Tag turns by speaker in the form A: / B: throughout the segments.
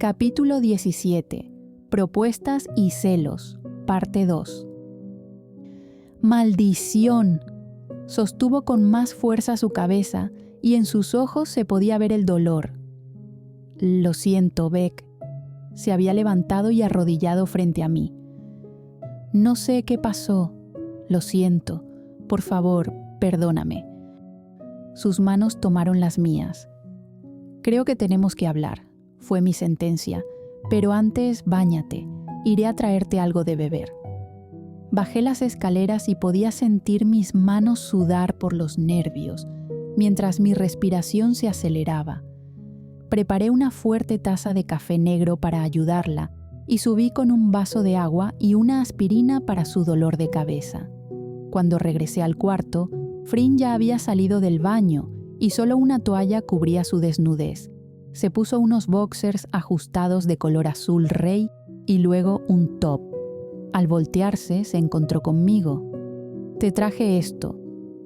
A: Capítulo 17. Propuestas y celos. Parte 2. ¡Maldición! Sostuvo con más fuerza su cabeza y en sus ojos se podía ver el dolor. Lo siento, Beck. Se había levantado y arrodillado frente a mí. No sé qué pasó. Lo siento. Por favor, perdóname. Sus manos tomaron las mías. Creo que tenemos que hablar, fue mi sentencia, pero antes báñate, iré a traerte algo de beber. Bajé las escaleras y podía sentir mis manos sudar por los nervios, mientras mi respiración se aceleraba. Preparé una fuerte taza de café negro para ayudarla y subí con un vaso de agua y una aspirina para su dolor de cabeza. Cuando regresé al cuarto, Frin ya había salido del baño y solo una toalla cubría su desnudez. Se puso unos boxers ajustados de color azul rey y luego un top. Al voltearse, se encontró conmigo. «Te traje esto»,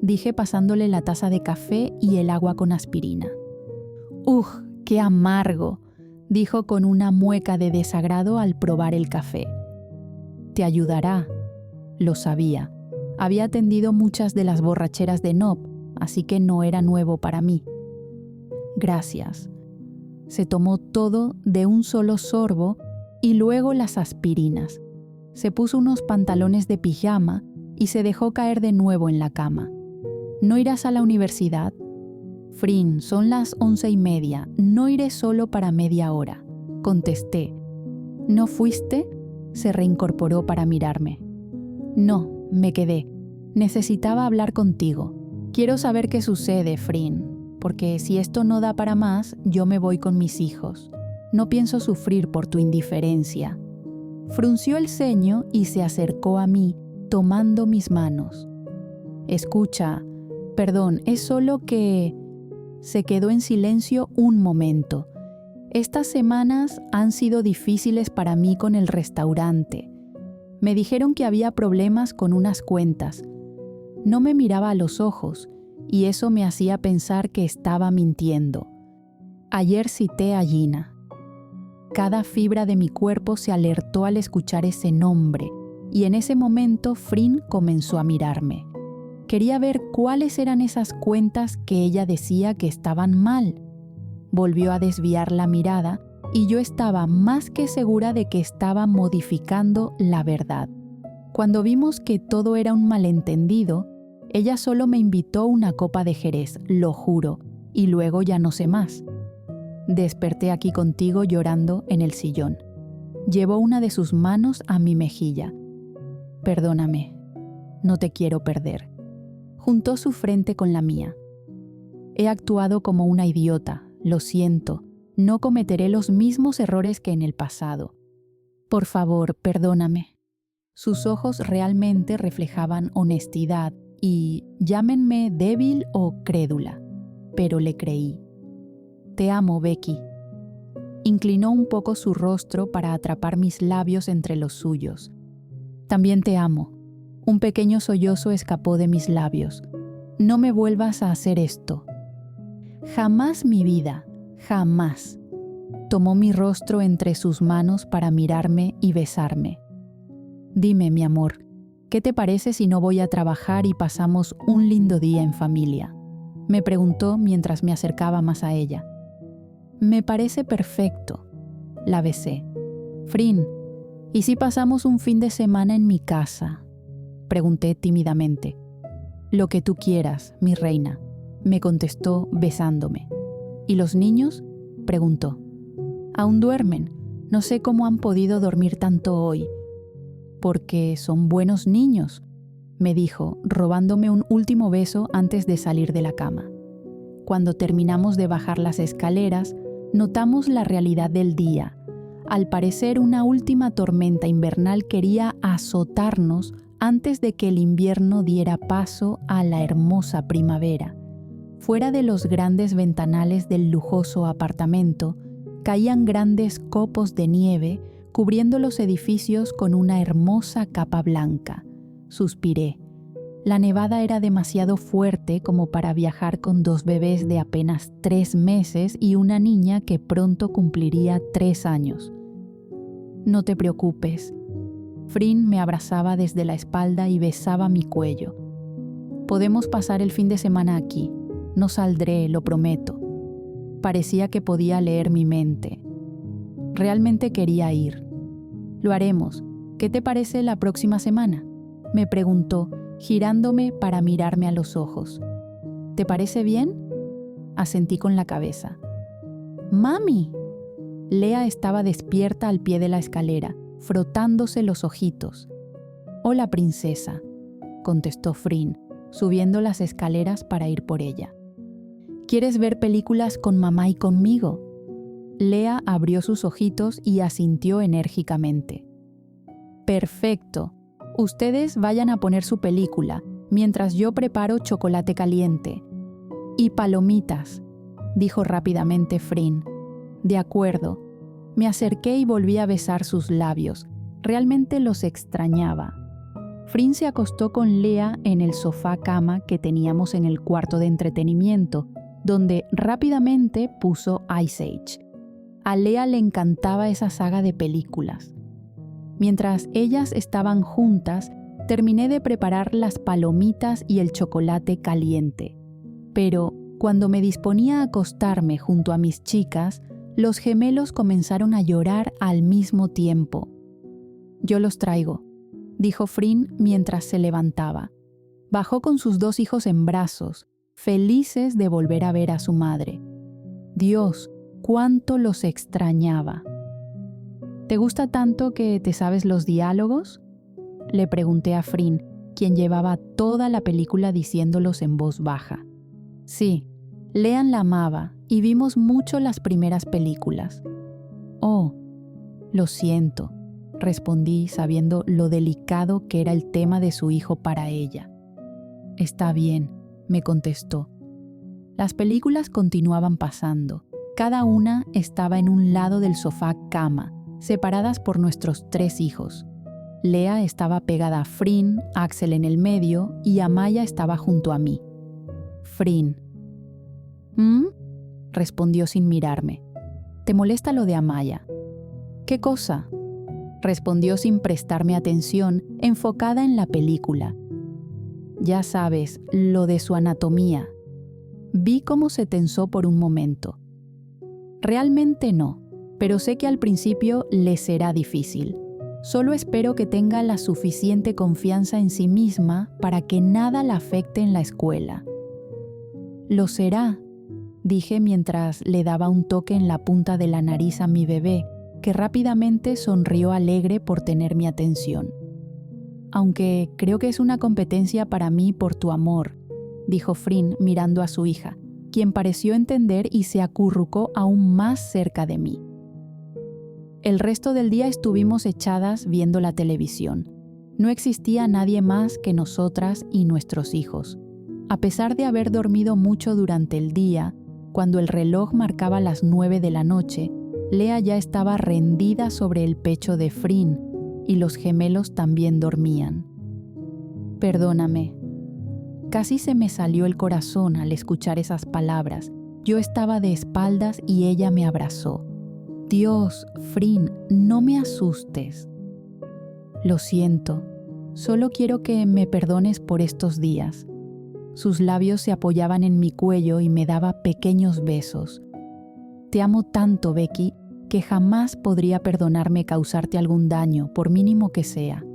A: dije pasándole la taza de café y el agua con aspirina. «¡Ugh, qué amargo!», dijo con una mueca de desagrado al probar el café. «Te ayudará». Lo sabía. Había atendido muchas de las borracheras de Nob, así que no era nuevo para mí. «Gracias». Se tomó todo de un solo sorbo y luego las aspirinas. Se puso unos pantalones de pijama y se dejó caer de nuevo en la cama. «¿No irás a la universidad?» «Frin, son las 11:30. No iré solo para media hora», contesté. «¿No fuiste?» Se reincorporó para mirarme. «No, me quedé. Necesitaba hablar contigo. Quiero saber qué sucede, Frin, porque si esto no da para más, yo me voy con mis hijos. No pienso sufrir por tu indiferencia». Frunció el ceño y se acercó a mí, tomando mis manos. «Escucha, perdón, es solo que...» Se quedó en silencio un momento. «Estas semanas han sido difíciles para mí con el restaurante. Me dijeron que había problemas con unas cuentas. No me miraba a los ojos, y eso me hacía pensar que estaba mintiendo. Ayer cité a Gina». Cada fibra de mi cuerpo se alertó al escuchar ese nombre, y en ese momento Frin comenzó a mirarme. Quería ver cuáles eran esas cuentas que ella decía que estaban mal. Volvió a desviar la mirada y yo estaba más que segura de que estaba modificando la verdad. Cuando vimos que todo era un malentendido, ella solo me invitó una copa de Jerez, lo juro, y luego ya no sé más. Desperté aquí contigo llorando en el sillón. Llevó una de sus manos a mi mejilla. «Perdóname, no te quiero perder». Juntó su frente con la mía. «He actuado como una idiota, lo siento. No cometeré los mismos errores que en el pasado. Por favor, perdóname». Sus ojos realmente reflejaban honestidad y, llámenme débil o crédula, pero le creí. «Te amo, Becky». Inclinó un poco su rostro para atrapar mis labios entre los suyos. «También te amo». Un pequeño sollozo escapó de mis labios. «No me vuelvas a hacer esto». «Jamás, mi vida, jamás». Tomó mi rostro entre sus manos para mirarme y besarme. «Dime, mi amor, ¿qué te parece si no voy a trabajar y pasamos un lindo día en familia?», me preguntó mientras me acercaba más a ella. «Me parece perfecto». La besé. «Frin, ¿y si pasamos un fin de semana en mi casa?», pregunté tímidamente. «Lo que tú quieras, mi reina», me contestó besándome. «¿Y los niños?», preguntó. «Aún duermen. No sé cómo han podido dormir tanto hoy». «Porque son buenos niños», me dijo, robándome un último beso antes de salir de la cama. Cuando terminamos de bajar las escaleras, notamos la realidad del día. Al parecer, una última tormenta invernal quería azotarnos antes de que el invierno diera paso a la hermosa primavera. Fuera de los grandes ventanales del lujoso apartamento, caían grandes copos de nieve cubriendo los edificios con una hermosa capa blanca. Suspiré. La nevada era demasiado fuerte como para viajar con 2 bebés de apenas 3 meses y una niña que pronto cumpliría 3 años. No te preocupes. Frin me abrazaba desde la espalda y besaba mi cuello. Podemos pasar el fin de semana aquí. No saldré, lo prometo. Parecía que podía leer mi mente. Realmente quería ir. Lo haremos. ¿Qué te parece la próxima semana?, me preguntó, girándome para mirarme a los ojos. ¿Te parece bien?, asentí con la cabeza. ¡Mami! Lea estaba despierta al pie de la escalera, frotándose los ojitos. «Hola, princesa», contestó Frin, subiendo las escaleras para ir por ella. «¿Quieres ver películas con mamá y conmigo?». Lea abrió sus ojitos y asintió enérgicamente. «Perfecto. Ustedes vayan a poner su película, mientras yo preparo chocolate caliente. Y palomitas», dijo rápidamente Frin. «De acuerdo». Me acerqué y volví a besar sus labios. Realmente los extrañaba. Frin se acostó con Lea en el sofá-cama que teníamos en el cuarto de entretenimiento, donde rápidamente puso Ice Age. A Lea le encantaba esa saga de películas. Mientras ellas estaban juntas, terminé de preparar las palomitas y el chocolate caliente. Pero cuando me disponía a acostarme junto a mis chicas, los gemelos comenzaron a llorar al mismo tiempo. «Yo los traigo», dijo Frin mientras se levantaba. Bajó con sus 2 hijos en brazos, felices de volver a ver a su madre. Dios, cuánto los extrañaba. «¿Te gusta tanto que te sabes los diálogos?», le pregunté a Frin, quien llevaba toda la película diciéndolos en voz baja. «Sí, Lean la amaba y vimos mucho las primeras películas». «Oh, lo siento», respondí sabiendo lo delicado que era el tema de su hijo para ella. «Está bien», me contestó. Las películas continuaban pasando. Cada una estaba en un lado del sofá-cama, separadas por nuestros 3 hijos. Lea estaba pegada a Frin, Axel en el medio y Amaya estaba junto a mí. Frin. Respondió sin mirarme. «¿Te molesta lo de Amaya?». «¿Qué cosa?», respondió sin prestarme atención, enfocada en la película. «Ya sabes, lo de su anatomía». Vi cómo se tensó por un momento. «Realmente no, pero sé que al principio le será difícil. Solo espero que tenga la suficiente confianza en sí misma para que nada la afecte en la escuela». «Lo será», dije mientras le daba un toque en la punta de la nariz a mi bebé, que rápidamente sonrió alegre por tener mi atención. «Aunque creo que es una competencia para mí por tu amor», dijo Frin mirando a su hija, quien pareció entender y se acurrucó aún más cerca de mí. El resto del día estuvimos echadas viendo la televisión. No existía nadie más que nosotras y nuestros hijos. A pesar de haber dormido mucho durante el día, cuando el reloj marcaba las 9 de la noche, Lea ya estaba rendida sobre el pecho de Frin y los gemelos también dormían. «Perdóname». Casi se me salió el corazón al escuchar esas palabras. Yo estaba de espaldas y ella me abrazó. «Dios, Frin, no me asustes». «Lo siento. Solo quiero que me perdones por estos días». Sus labios se apoyaban en mi cuello y me daba pequeños besos. «Te amo tanto, Becky, que jamás podría perdonarme causarte algún daño, por mínimo que sea».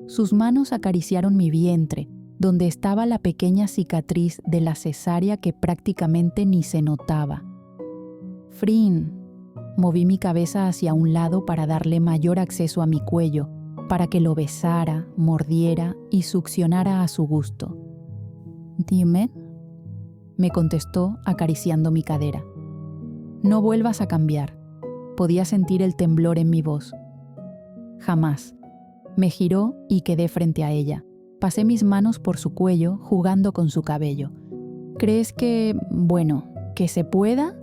A: Sus manos acariciaron mi vientre, donde estaba la pequeña cicatriz de la cesárea que prácticamente ni se notaba. «Frin», moví mi cabeza hacia un lado para darle mayor acceso a mi cuello, para que lo besara, mordiera y succionara a su gusto. «¿Dime?», me contestó acariciando mi cadera. «No vuelvas a cambiar». Podía sentir el temblor en mi voz. «Jamás». Me giró y quedé frente a ella. Pasé mis manos por su cuello, jugando con su cabello. «¿Crees que, que se pueda?».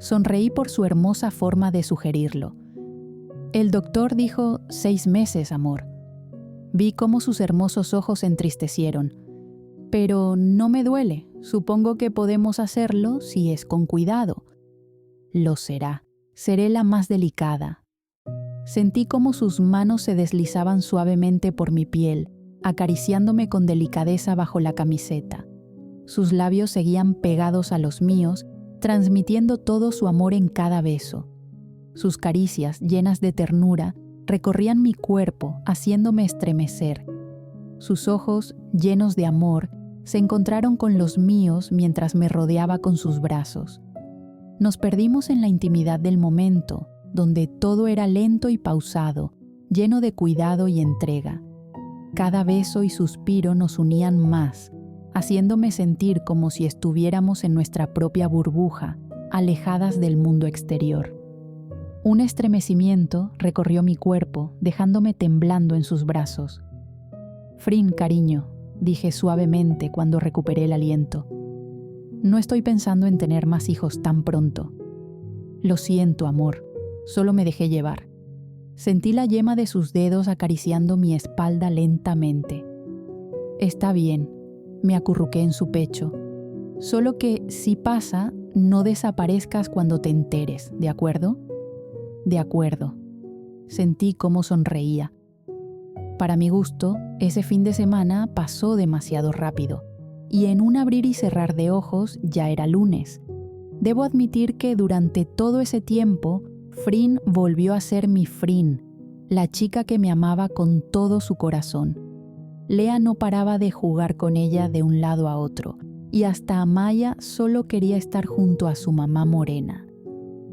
A: Sonreí por su hermosa forma de sugerirlo. «El doctor dijo 6 meses, amor». Vi cómo sus hermosos ojos se entristecieron. Pero no me duele. Supongo que podemos hacerlo si es con cuidado. Lo será. Seré la más delicada. Sentí cómo sus manos se deslizaban suavemente por mi piel, acariciándome con delicadeza bajo la camiseta. Sus labios seguían pegados a los míos, transmitiendo todo su amor en cada beso. Sus caricias, llenas de ternura, recorrían mi cuerpo, haciéndome estremecer. Sus ojos, llenos de amor, se encontraron con los míos mientras me rodeaba con sus brazos. Nos perdimos en la intimidad del momento, donde todo era lento y pausado, lleno de cuidado y entrega. Cada beso y suspiro nos unían más, haciéndome sentir como si estuviéramos en nuestra propia burbuja, alejadas del mundo exterior. Un estremecimiento recorrió mi cuerpo, dejándome temblando en sus brazos. «Frin, cariño», dije suavemente cuando recuperé el aliento. «No estoy pensando en tener más hijos tan pronto». «Lo siento, amor. Solo me dejé llevar». Sentí la yema de sus dedos acariciando mi espalda lentamente. «Está bien», me acurruqué en su pecho. «Solo que, si pasa, no desaparezcas cuando te enteres, ¿de acuerdo?» «De acuerdo». Sentí cómo sonreía. Para mi gusto, ese fin de semana pasó demasiado rápido, y en un abrir y cerrar de ojos ya era lunes. Debo admitir que durante todo ese tiempo, Frin volvió a ser mi Frin, la chica que me amaba con todo su corazón. Lea no paraba de jugar con ella de un lado a otro, y hasta Amaya solo quería estar junto a su mamá morena.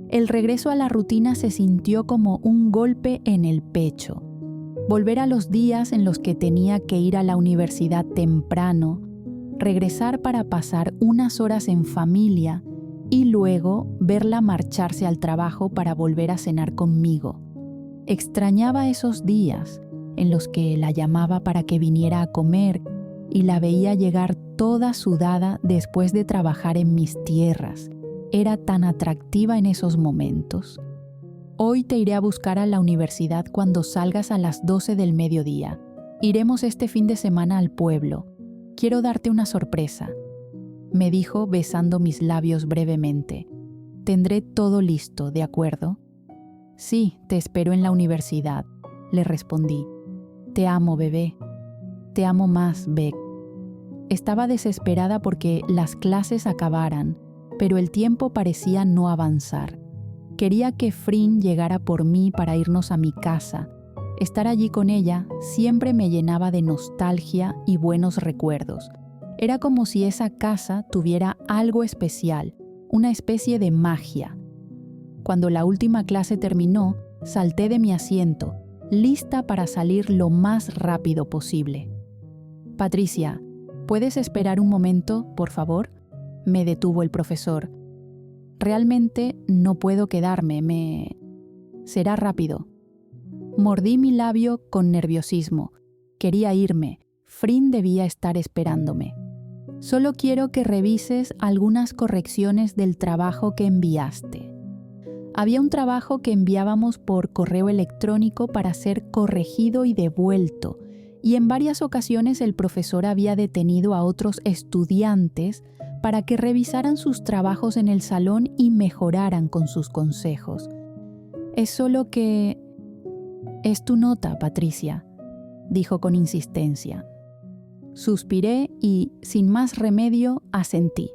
A: El regreso a la rutina se sintió como un golpe en el pecho. Volver a los días en los que tenía que ir a la universidad temprano, regresar para pasar unas horas en familia y luego verla marcharse al trabajo para volver a cenar conmigo. Extrañaba esos días en los que la llamaba para que viniera a comer y la veía llegar toda sudada después de trabajar en mis tierras. Era tan atractiva en esos momentos. «Hoy te iré a buscar a la universidad cuando salgas a las 12 del mediodía. Iremos este fin de semana al pueblo. Quiero darte una sorpresa», me dijo besando mis labios brevemente. «Tendré todo listo, ¿de acuerdo?» «Sí, te espero en la universidad», le respondí. «Te amo, bebé. Te amo más, Beck». Estaba desesperada porque las clases acabaran, pero el tiempo parecía no avanzar. Quería que Frin llegara por mí para irnos a mi casa. Estar allí con ella siempre me llenaba de nostalgia y buenos recuerdos. Era como si esa casa tuviera algo especial, una especie de magia. Cuando la última clase terminó, salté de mi asiento, lista para salir lo más rápido posible. «Patricia, ¿puedes esperar un momento, por favor?», me detuvo el profesor. «Realmente no puedo quedarme, Será rápido». Mordí mi labio con nerviosismo. Quería irme. Frin debía estar esperándome. «Solo quiero que revises algunas correcciones del trabajo que enviaste». Había un trabajo que enviábamos por correo electrónico para ser corregido y devuelto, y en varias ocasiones el profesor había detenido a otros estudiantes para que revisaran sus trabajos en el salón y mejoraran con sus consejos. «Es solo que...» «Es tu nota, Patricia», dijo con insistencia. Suspiré y, sin más remedio, asentí.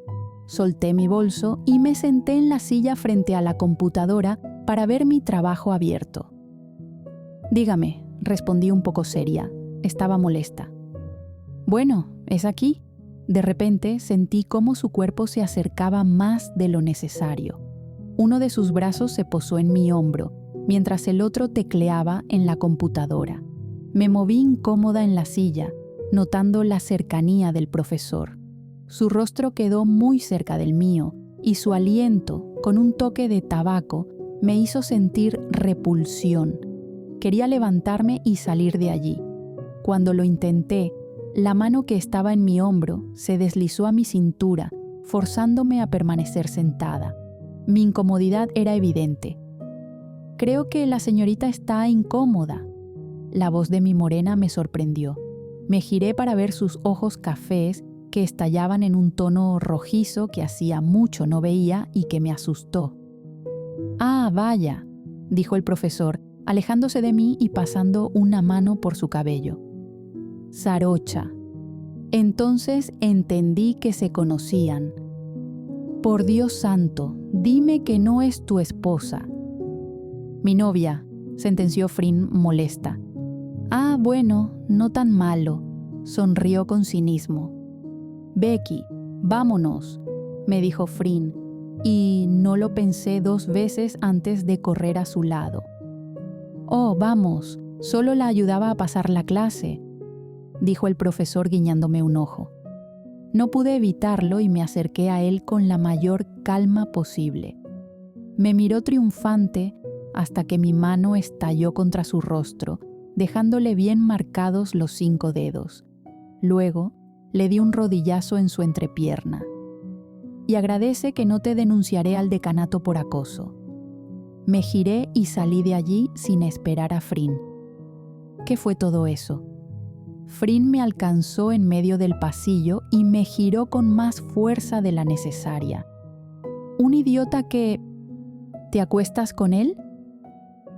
A: Solté mi bolso y me senté en la silla frente a la computadora para ver mi trabajo abierto. «Dígame», respondí un poco seria. Estaba molesta. «Bueno, es aquí». De repente sentí cómo su cuerpo se acercaba más de lo necesario. Uno de sus brazos se posó en mi hombro, mientras el otro tecleaba en la computadora. Me moví incómoda en la silla, notando la cercanía del profesor. Su rostro quedó muy cerca del mío, y su aliento, con un toque de tabaco, me hizo sentir repulsión. Quería levantarme y salir de allí. Cuando lo intenté, la mano que estaba en mi hombro se deslizó a mi cintura, forzándome a permanecer sentada. Mi incomodidad era evidente. «Creo que la señorita está incómoda». La voz de mi morena me sorprendió. Me giré para ver sus ojos cafés que estallaban en un tono rojizo que hacía mucho no veía y que me asustó. «Ah, vaya», dijo el profesor, alejándose de mí y pasando una mano por su cabello. «Sarocha». Entonces entendí que se conocían. «Por Dios santo, dime que no es tu esposa». «Mi novia», sentenció Frin molesta. «Ah, bueno, no tan malo», sonrió con cinismo. «Becky, vámonos», me dijo Frin, y no lo pensé 2 veces antes de correr a su lado. «Oh, vamos, solo la ayudaba a pasar la clase», dijo el profesor guiñándome un ojo. No pude evitarlo y me acerqué a él con la mayor calma posible. Me miró triunfante hasta que mi mano estalló contra su rostro, dejándole bien marcados los 5 dedos. Luego, le di un rodillazo en su entrepierna. «Y agradece que no te denunciaré al decanato por acoso». Me giré y salí de allí sin esperar a Frin. ¿Qué fue todo eso? Frin me alcanzó en medio del pasillo y me giró con más fuerza de la necesaria. «¿Un idiota que... ¿Te acuestas con él?».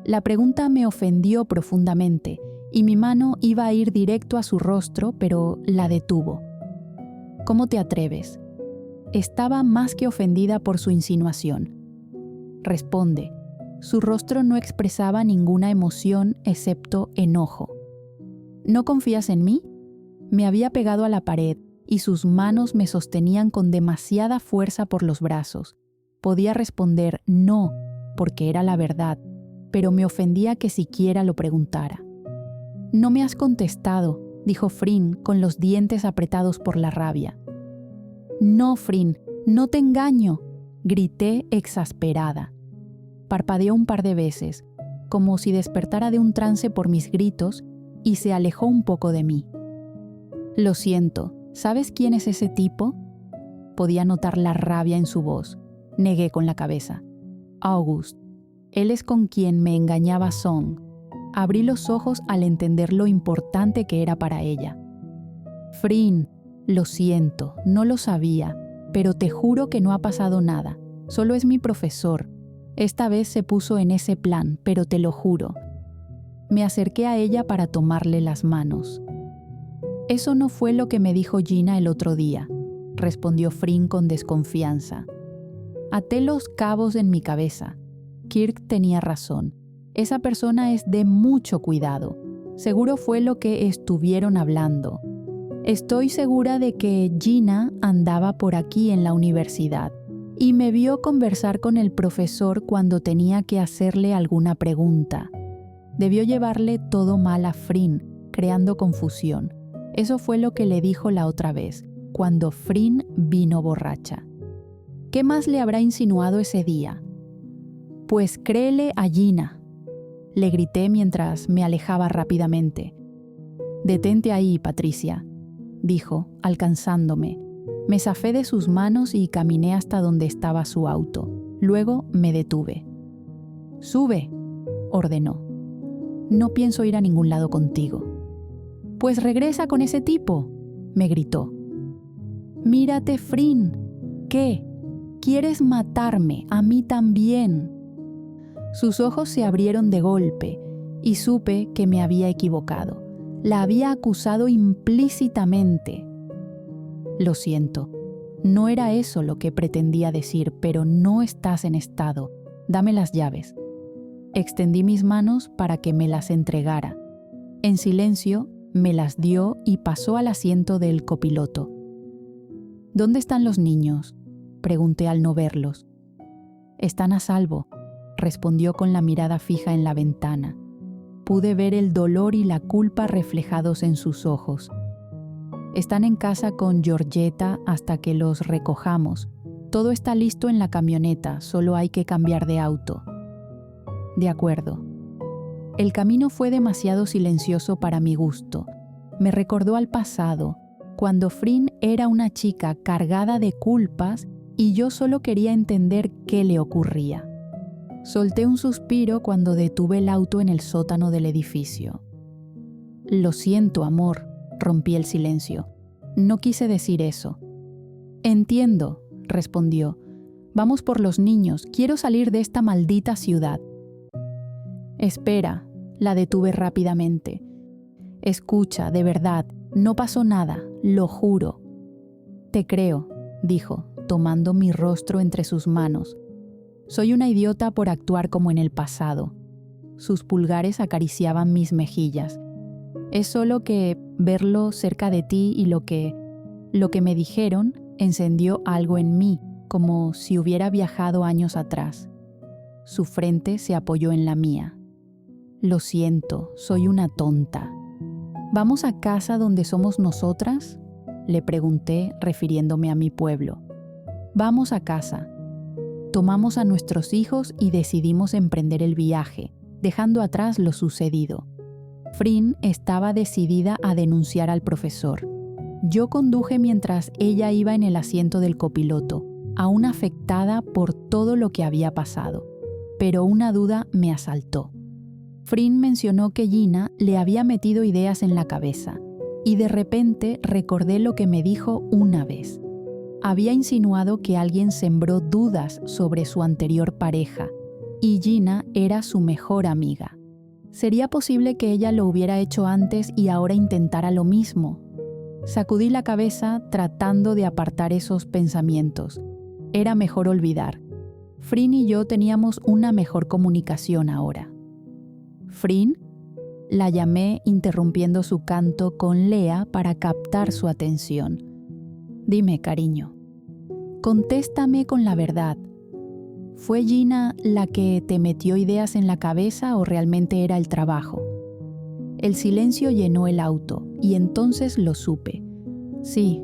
A: La pregunta me ofendió profundamente y mi mano iba a ir directo a su rostro, pero la detuvo. «¿Cómo te atreves?». Estaba más que ofendida por su insinuación. «Responde». Su rostro no expresaba ninguna emoción excepto enojo. «¿No confías en mí?». Me había pegado a la pared y sus manos me sostenían con demasiada fuerza por los brazos. Podía responder no, porque era la verdad, pero me ofendía que siquiera lo preguntara. «No me has contestado», dijo Frin con los dientes apretados por la rabia. «No, Frin, no te engaño», grité exasperada. Parpadeó un par de veces, como si despertara de un trance por mis gritos, y se alejó un poco de mí. «Lo siento, ¿sabes quién es ese tipo?». Podía notar la rabia en su voz. Negué con la cabeza. «August. Él es con quien me engañaba Song». Abrí los ojos al entender lo importante que era para ella. «Frin, lo siento, no lo sabía, pero te juro que no ha pasado nada. Solo es mi profesor. Esta vez se puso en ese plan, pero te lo juro». Me acerqué a ella para tomarle las manos. «Eso no fue lo que me dijo Gina el otro día», respondió Frin con desconfianza. Até los cabos en mi cabeza. Kirk tenía razón. Esa persona es de mucho cuidado. Seguro fue lo que estuvieron hablando. Estoy segura de que Gina andaba por aquí en la universidad y me vio conversar con el profesor cuando tenía que hacerle alguna pregunta. Debió llevarle todo mal a Frin, creando confusión. Eso fue lo que le dijo la otra vez, cuando Frin vino borracha. ¿Qué más le habrá insinuado ese día? «Pues créele a Gina», le grité mientras me alejaba rápidamente. «Detente ahí, Patricia», dijo, alcanzándome. Me zafé de sus manos y caminé hasta donde estaba su auto. Luego me detuve. «Sube», ordenó. «No pienso ir a ningún lado contigo». «Pues regresa con ese tipo», me gritó. «Mírate, Frin. ¿Qué? ¿Quieres matarme? A mí también». Sus ojos se abrieron de golpe y supe que me había equivocado. La había acusado implícitamente. «Lo siento, no era eso lo que pretendía decir, pero no estás en estado. Dame las llaves». Extendí mis manos para que me las entregara. En silencio, me las dio y pasó al asiento del copiloto. «¿Dónde están los niños?», pregunté al no verlos. «Están a salvo», respondió con la mirada fija en la ventana. Pude ver el dolor y la culpa reflejados en sus ojos. «Están en casa con Georgetta hasta que los recojamos. Todo está listo en la camioneta, solo hay que cambiar de auto». «De acuerdo». El camino fue demasiado silencioso para mi gusto. Me recordó al pasado, cuando Frin era una chica cargada de culpas y yo solo quería entender qué le ocurría. Solté un suspiro cuando detuve el auto en el sótano del edificio. Lo siento, amor, rompí el silencio. No quise decir eso. Entiendo, respondió. Vamos por los niños, quiero salir de esta maldita ciudad. Espera, la detuve rápidamente. Escucha, de verdad, no pasó nada, lo juro. Te creo, dijo, tomando mi rostro entre sus manos. Soy una idiota por actuar como en el pasado. Sus pulgares acariciaban mis mejillas. Es solo que verlo cerca de ti y lo que me dijeron encendió algo en mí, como si hubiera viajado años atrás. Su frente se apoyó en la mía. Lo siento, soy una tonta. ¿Vamos a casa donde somos nosotras?, le pregunté, refiriéndome a mi pueblo. Vamos a casa. Tomamos a nuestros hijos y decidimos emprender el viaje, dejando atrás lo sucedido. Frin estaba decidida a denunciar al profesor. Yo conduje mientras ella iba en el asiento del copiloto, aún afectada por todo lo que había pasado. Pero una duda me asaltó. Frin mencionó que Gina le había metido ideas en la cabeza, y de repente recordé lo que me dijo una vez. Había insinuado que alguien sembró dudas sobre su anterior pareja, y Gina era su mejor amiga. ¿Sería posible que ella lo hubiera hecho antes y ahora intentara lo mismo? Sacudí la cabeza tratando de apartar esos pensamientos. Era mejor olvidar. Frin y yo teníamos una mejor comunicación ahora. ¿Frin? La llamé interrumpiendo su canto con Lea para captar su atención. Dime, cariño. Contéstame con la verdad. ¿Fue Gina la que te metió ideas en la cabeza o realmente era el trabajo? El silencio llenó el auto y entonces lo supe. Sí,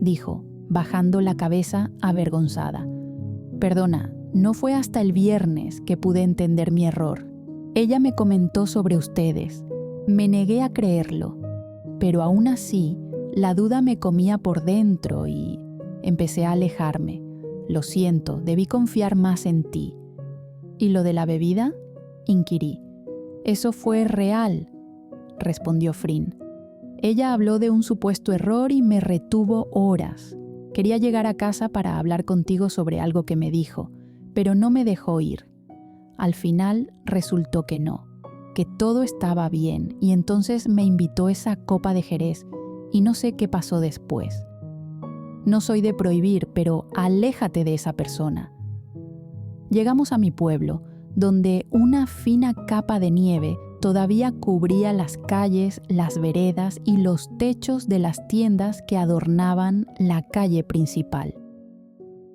A: dijo, bajando la cabeza avergonzada. Perdona, no fue hasta el viernes que pude entender mi error. Ella me comentó sobre ustedes. Me negué a creerlo, pero aún así, la duda me comía por dentro y empecé a alejarme. Lo siento, debí confiar más en ti. ¿Y lo de la bebida?, inquirí. Eso fue real, respondió Frin. Ella habló de un supuesto error y me retuvo horas. Quería llegar a casa para hablar contigo sobre algo que me dijo, pero no me dejó ir. Al final resultó que no, que todo estaba bien y entonces me invitó esa copa de Jerez y no sé qué pasó después. No soy de prohibir, pero aléjate de esa persona. Llegamos a mi pueblo, donde una fina capa de nieve todavía cubría las calles, las veredas y los techos de las tiendas que adornaban la calle principal.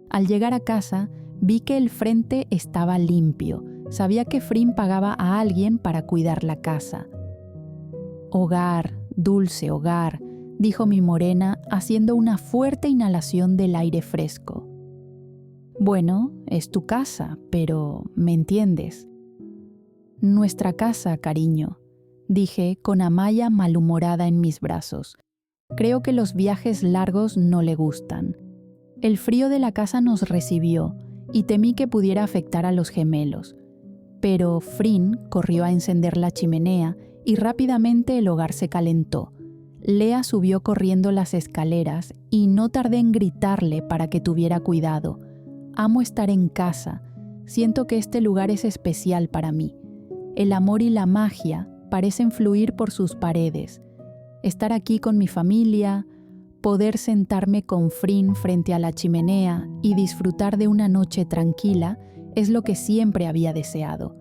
A: Al llegar a casa, vi que el frente estaba limpio. Sabía que Frin pagaba a alguien para cuidar la casa. Hogar, dulce hogar, dijo mi morena, haciendo una fuerte inhalación del aire fresco. Bueno, es tu casa, pero ¿me entiendes? Nuestra casa, cariño, dije con Amaya malhumorada en mis brazos. Creo que los viajes largos no le gustan. El frío de la casa nos recibió y temí que pudiera afectar a los gemelos. Pero Frin corrió a encender la chimenea y rápidamente el hogar se calentó. Lea subió corriendo las escaleras y no tardé en gritarle para que tuviera cuidado. Amo estar en casa. Siento que este lugar es especial para mí. El amor y la magia parecen fluir por sus paredes. Estar aquí con mi familia, poder sentarme con Frin frente a la chimenea y disfrutar de una noche tranquila es lo que siempre había deseado.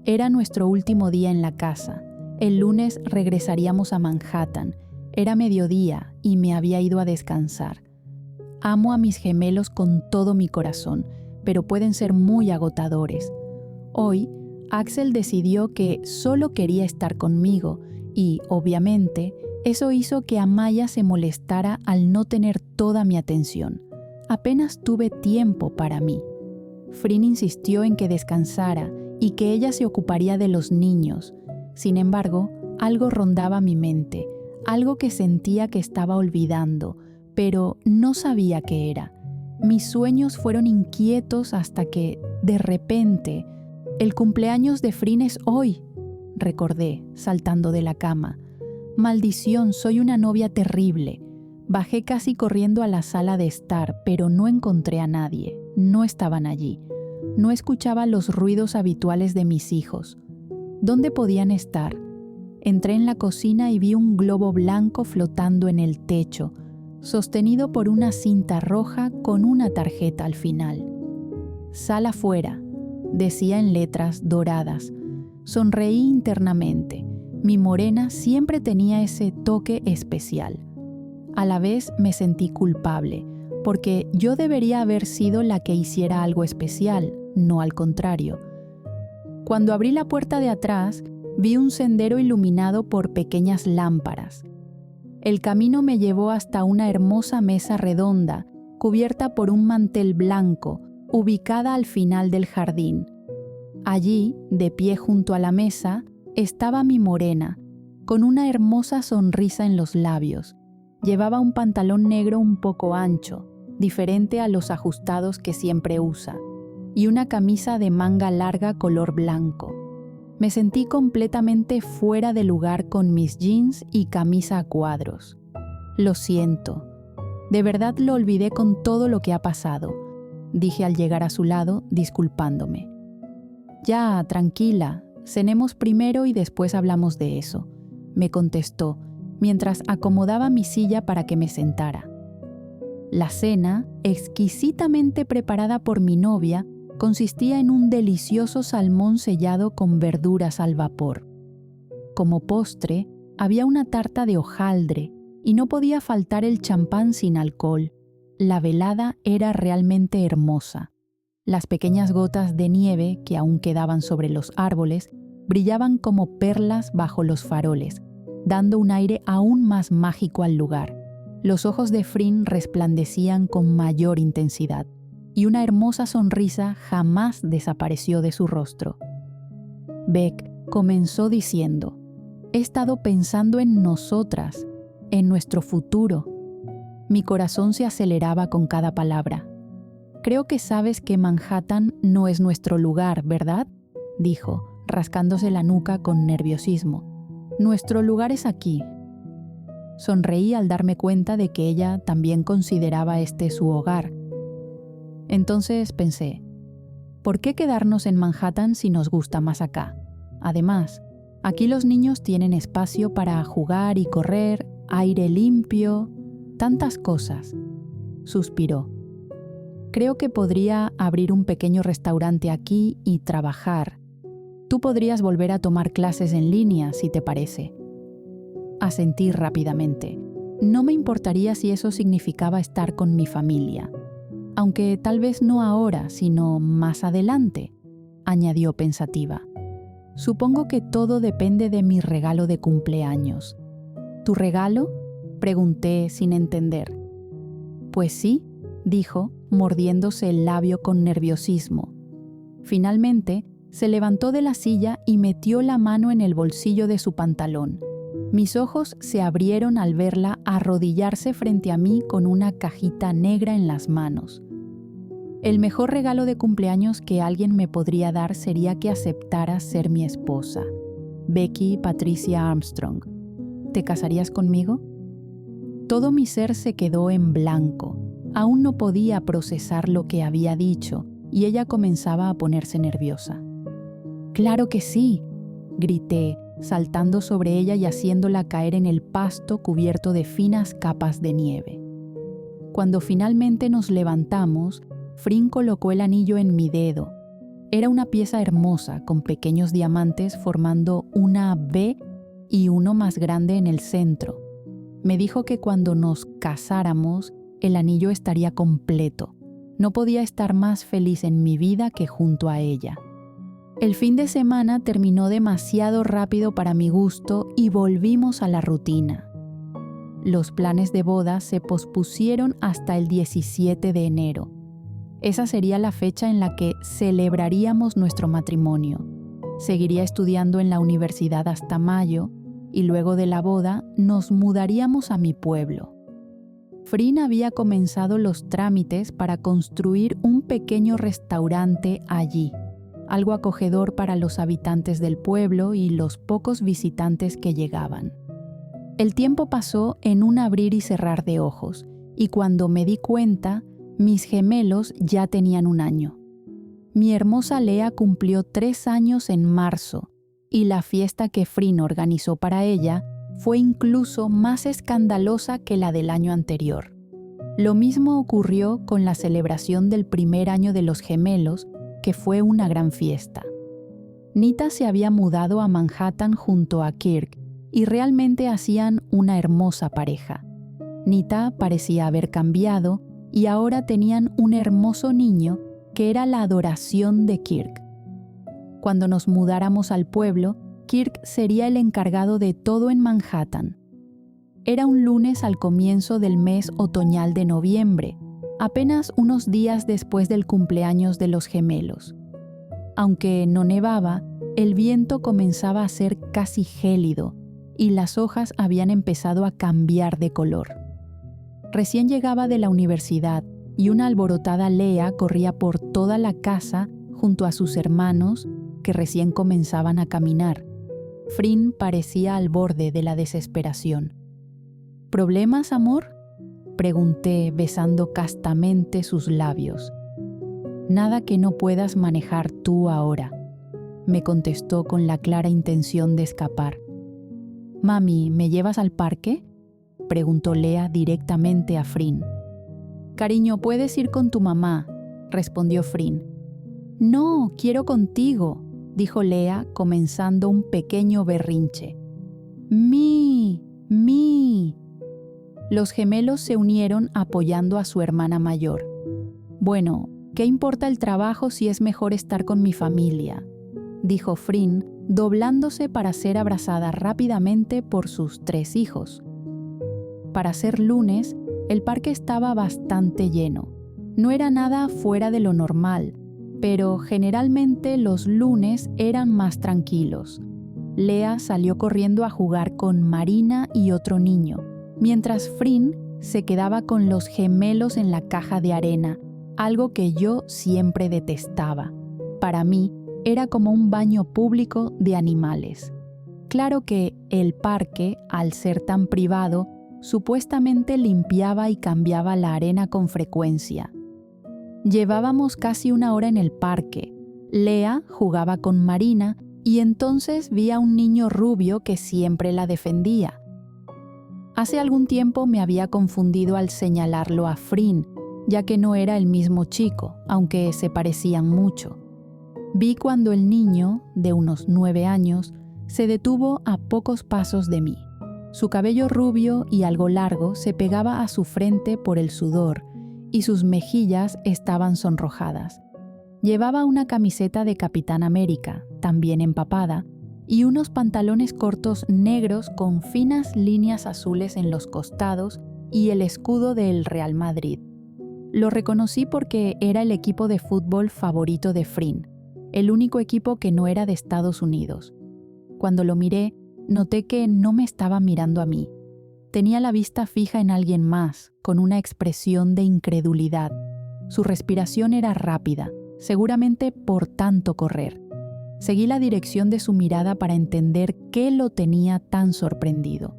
A: Era nuestro último día en la casa. El lunes regresaríamos a Manhattan. Era mediodía y me había ido a descansar. Amo a mis gemelos con todo mi corazón, pero pueden ser muy agotadores. Hoy, Axel decidió que solo quería estar conmigo y, obviamente, eso hizo que Amaya se molestara al no tener toda mi atención. Apenas tuve tiempo para mí. Frin insistió en que descansara y que ella se ocuparía de los niños. Sin embargo, algo rondaba mi mente, algo que sentía que estaba olvidando, pero no sabía qué era. Mis sueños fueron inquietos hasta que, de repente, el cumpleaños de Frin es hoy, recordé, saltando de la cama. Maldición, soy una novia terrible. Bajé casi corriendo a la sala de estar, pero no encontré a nadie. No estaban allí. No escuchaba los ruidos habituales de mis hijos. ¿Dónde podían estar? Entré en la cocina y vi un globo blanco flotando en el techo, sostenido por una cinta roja con una tarjeta al final. «Sal afuera», decía en letras doradas. Sonreí internamente. Mi morena siempre tenía ese toque especial. A la vez me sentí culpable, porque yo debería haber sido la que hiciera algo especial, no al contrario. Cuando abrí la puerta de atrás, vi un sendero iluminado por pequeñas lámparas. El camino me llevó hasta una hermosa mesa redonda, cubierta por un mantel blanco, ubicada al final del jardín. Allí, de pie junto a la mesa, estaba mi morena, con una hermosa sonrisa en los labios. Llevaba un pantalón negro un poco ancho, diferente a los ajustados que siempre usa, y una camisa de manga larga color blanco. Me sentí completamente fuera de lugar con mis jeans y camisa a cuadros. Lo siento. De verdad lo olvidé con todo lo que ha pasado, dije al llegar a su lado, disculpándome. Ya, tranquila, cenemos primero y después hablamos de eso, me contestó, mientras acomodaba mi silla para que me sentara. La cena, exquisitamente preparada por mi novia, consistía en un delicioso salmón sellado con verduras al vapor. Como postre, había una tarta de hojaldre y no podía faltar el champán sin alcohol. La velada era realmente hermosa. Las pequeñas gotas de nieve que aún quedaban sobre los árboles brillaban como perlas bajo los faroles, dando un aire aún más mágico al lugar. Los ojos de Frin resplandecían con mayor intensidad, y una hermosa sonrisa jamás desapareció de su rostro. Beck comenzó diciendo: «He estado pensando en nosotras, en nuestro futuro». Mi corazón se aceleraba con cada palabra. «Creo que sabes que Manhattan no es nuestro lugar, ¿verdad?», dijo, rascándose la nuca con nerviosismo. «Nuestro lugar es aquí». Sonreí al darme cuenta de que ella también consideraba este su hogar. Entonces pensé, ¿por qué quedarnos en Manhattan si nos gusta más acá? Además, aquí los niños tienen espacio para jugar y correr, aire limpio, tantas cosas. Suspiró. Creo que podría abrir un pequeño restaurante aquí y trabajar. Tú podrías volver a tomar clases en línea, si te parece. Asentí rápidamente. No me importaría si eso significaba estar con mi familia. Aunque tal vez no ahora, sino más adelante, añadió pensativa. Supongo que todo depende de mi regalo de cumpleaños. ¿Tu regalo?, pregunté sin entender. Pues sí, dijo, mordiéndose el labio con nerviosismo. Finalmente, se levantó de la silla y metió la mano en el bolsillo de su pantalón. Mis ojos se abrieron al verla arrodillarse frente a mí con una cajita negra en las manos. El mejor regalo de cumpleaños que alguien me podría dar sería que aceptara ser mi esposa. Becky Patricia Armstrong. ¿Te casarías conmigo? Todo mi ser se quedó en blanco. Aún no podía procesar lo que había dicho y ella comenzaba a ponerse nerviosa. «¡Claro que sí!», grité, saltando sobre ella y haciéndola caer en el pasto cubierto de finas capas de nieve. Cuando finalmente nos levantamos, Frin colocó el anillo en mi dedo. Era una pieza hermosa con pequeños diamantes formando una V y uno más grande en el centro. Me dijo que cuando nos casáramos, el anillo estaría completo. No podía estar más feliz en mi vida que junto a ella. El fin de semana terminó demasiado rápido para mi gusto y volvimos a la rutina. Los planes de boda se pospusieron hasta el 17 de enero. Esa sería la fecha en la que celebraríamos nuestro matrimonio. Seguiría estudiando en la universidad hasta mayo y luego de la boda nos mudaríamos a mi pueblo. Frin había comenzado los trámites para construir un pequeño restaurante allí, algo acogedor para los habitantes del pueblo y los pocos visitantes que llegaban. El tiempo pasó en un abrir y cerrar de ojos, y cuando me di cuenta, mis gemelos ya tenían 1 año. Mi hermosa Lea cumplió 3 años en marzo, y la fiesta que Frin organizó para ella fue incluso más escandalosa que la del año anterior. Lo mismo ocurrió con la celebración del primer año de los gemelos, que fue una gran fiesta. Nita se había mudado a Manhattan junto a Kirk y realmente hacían una hermosa pareja. Nita parecía haber cambiado y ahora tenían un hermoso niño que era la adoración de Kirk. Cuando nos mudáramos al pueblo, Kirk sería el encargado de todo en Manhattan. Era un lunes al comienzo del mes otoñal de noviembre, apenas unos días después del cumpleaños de los gemelos. Aunque no nevaba, el viento comenzaba a ser casi gélido y las hojas habían empezado a cambiar de color. Recién llegaba de la universidad y una alborotada Lea corría por toda la casa junto a sus hermanos que recién comenzaban a caminar. Frin parecía al borde de la desesperación. ¿Problemas, amor?, pregunté besando castamente sus labios. Nada que no puedas manejar tú ahora, me contestó con la clara intención de escapar. Mami, ¿me llevas al parque?, preguntó Lea directamente a Frin. Cariño, puedes ir con tu mamá, respondió Frin. No, quiero contigo, dijo Lea, comenzando un pequeño berrinche. ¡Mi! Los gemelos se unieron apoyando a su hermana mayor. Bueno, ¿qué importa el trabajo si es mejor estar con mi familia?, dijo Frin, doblándose para ser abrazada rápidamente por sus 3 hijos. Para ser lunes, el parque estaba bastante lleno. No era nada fuera de lo normal, pero generalmente los lunes eran más tranquilos. Lea salió corriendo a jugar con Marina y otro niño, mientras Frin se quedaba con los gemelos en la caja de arena, algo que yo siempre detestaba. Para mí, era como un baño público de animales. Claro que el parque, al ser tan privado, supuestamente limpiaba y cambiaba la arena con frecuencia. Llevábamos casi 1 hora en el parque. Lea jugaba con Marina y entonces vi a un niño rubio que siempre la defendía. Hace algún tiempo me había confundido al señalarlo a Frin, ya que no era el mismo chico, aunque se parecían mucho. Vi cuando el niño, de unos 9 años, se detuvo a pocos pasos de mí. Su cabello rubio y algo largo se pegaba a su frente por el sudor y sus mejillas estaban sonrojadas. Llevaba una camiseta de Capitán América, también empapada, y unos pantalones cortos negros con finas líneas azules en los costados y el escudo del Real Madrid. Lo reconocí porque era el equipo de fútbol favorito de Frin, el único equipo que no era de Estados Unidos. Cuando lo miré, noté que no me estaba mirando a mí. Tenía la vista fija en alguien más, con una expresión de incredulidad. Su respiración era rápida, seguramente por tanto correr. Seguí la dirección de su mirada para entender qué lo tenía tan sorprendido.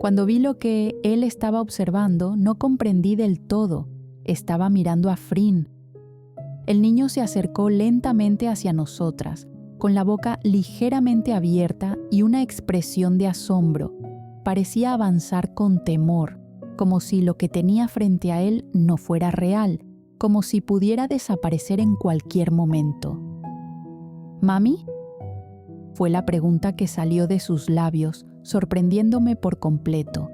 A: Cuando vi lo que él estaba observando, no comprendí del todo. Estaba mirando a Frin. El niño se acercó lentamente hacia nosotras, con la boca ligeramente abierta y una expresión de asombro. Parecía avanzar con temor, como si lo que tenía frente a él no fuera real, como si pudiera desaparecer en cualquier momento. ¿Mami?, fue la pregunta que salió de sus labios, sorprendiéndome por completo.